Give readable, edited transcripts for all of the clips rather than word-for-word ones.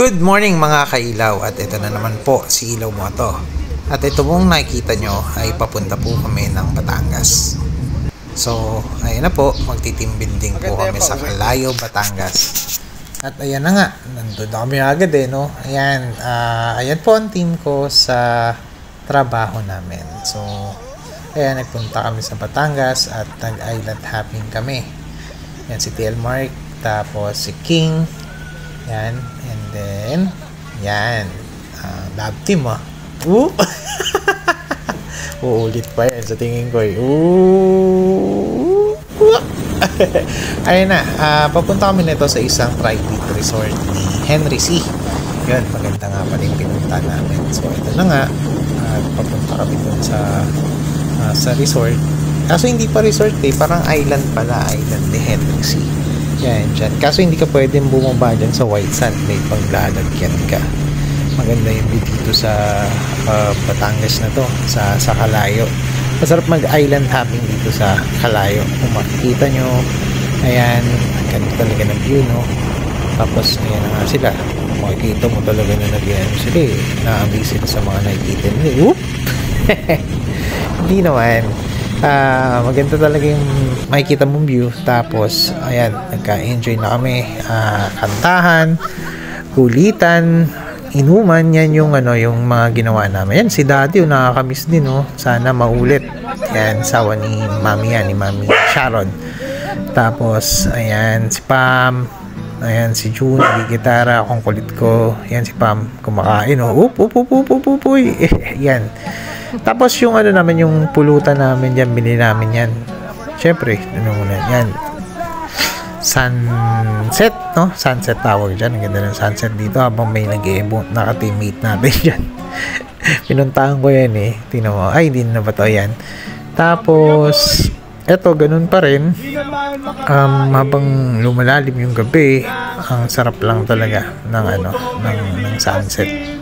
Good morning mga kailaw, at ito na naman po si Ilaw mo to. At ito pong nakikita nyo ay papunta po kami ng Batangas. So ayan na po, magti-team building po kami sa Calayo, Batangas. At ayan na nga, nandun na kami agad no. Ayan, ayan po ang team ko sa trabaho namin. So ayan, nagpunta kami sa Batangas at nag-island hopping kami. Ayan si TL Mark, tapos si King. Yan, and then yan, love team uulit pa yan sa tingin ko ayun na, papunta kami nito sa isang private resort ni Henry C. Yun, maganda nga pala yung pinunta namin. So ito na nga, papunta kami dun sa resort. Kaso hindi pa resort parang island pala, island ni Henry C. Yan, dyan. Kaso hindi ka pwedeng bumaba dyan sa white sand. May paglalagyan ka. Maganda yung view dito sa Batangas na to. Sa Calayo. Masarap mag-island hopping dito sa Calayo. Kung makikita nyo, ayan, ganda talaga ng view, no? Tapos, ayan na nga sila. Kung makikita mo talaga na nag-iano sila na-amaze sila sa mga nakikita nila. Hindi naman. Maganda talaga yung makikita mong view. Tapos ayan, nagka-enjoy na kami, kantahan, kulitan, inuman. Yan yung yung mga ginawa namin. Yan si Daddy nakakamiss din sana maulit. Yan, sawa ni Mami ni Mami Sharon. Tapos ayan si Pam, ayan si June, gitara, akong kulit ko. Yan si Pam kumakain yan. Tapos yung naman, yung pulutan namin dyan, binili namin yan. Siyempre, yan. Sunset, no? Sunset tawag dyan. Ang ganda ng sunset dito habang may nag-e-ebong naka-teammate natin dyan. Pinuntahan ko yan Tingnan mo. Ay, hindi na ba to yan? Tapos, eto, ganun pa rin. Habang lumalalim yung gabi, ang sarap lang talaga ng sunset.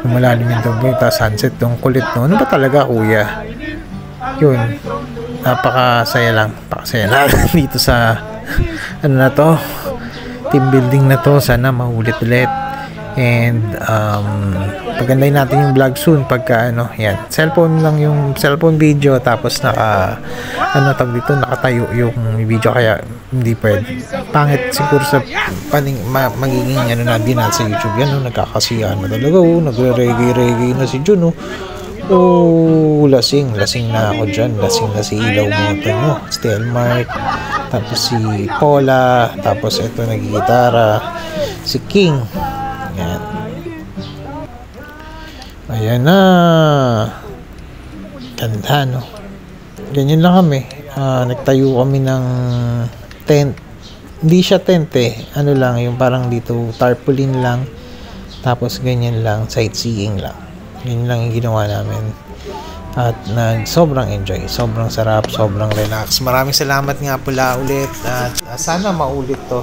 Malalim yung tabi, sunset, yung kulit ano ba talaga kuya, yun, napakasaya lang dito sa na to, team building na to. Sana maulit ulit, and pagandahin natin yung vlog soon pagka yan, cellphone lang yung cellphone video, tapos tag dito, nakatayo yung video, kaya hindi pwede, pangit siguro sa magiging din natin sa YouTube yan. Nagkakasiyahan na talaga nagre-reggae na si Jun lasing na ako dyan, lasing na si Ilaw mo si TL Mark, tapos si Paula, tapos ito nagigitara si King. Yan, ayan na, ganda ganyan lang kami. Nagtayo kami ng tent. Hindi siya tent lang, yung parang dito tarpaulin lang, tapos ganyan lang, sightseeing lang. Ganyan lang yung ginawa namin, at sobrang enjoy, sobrang sarap, sobrang relax. Maraming salamat nga pala ulit, at sana maulit to.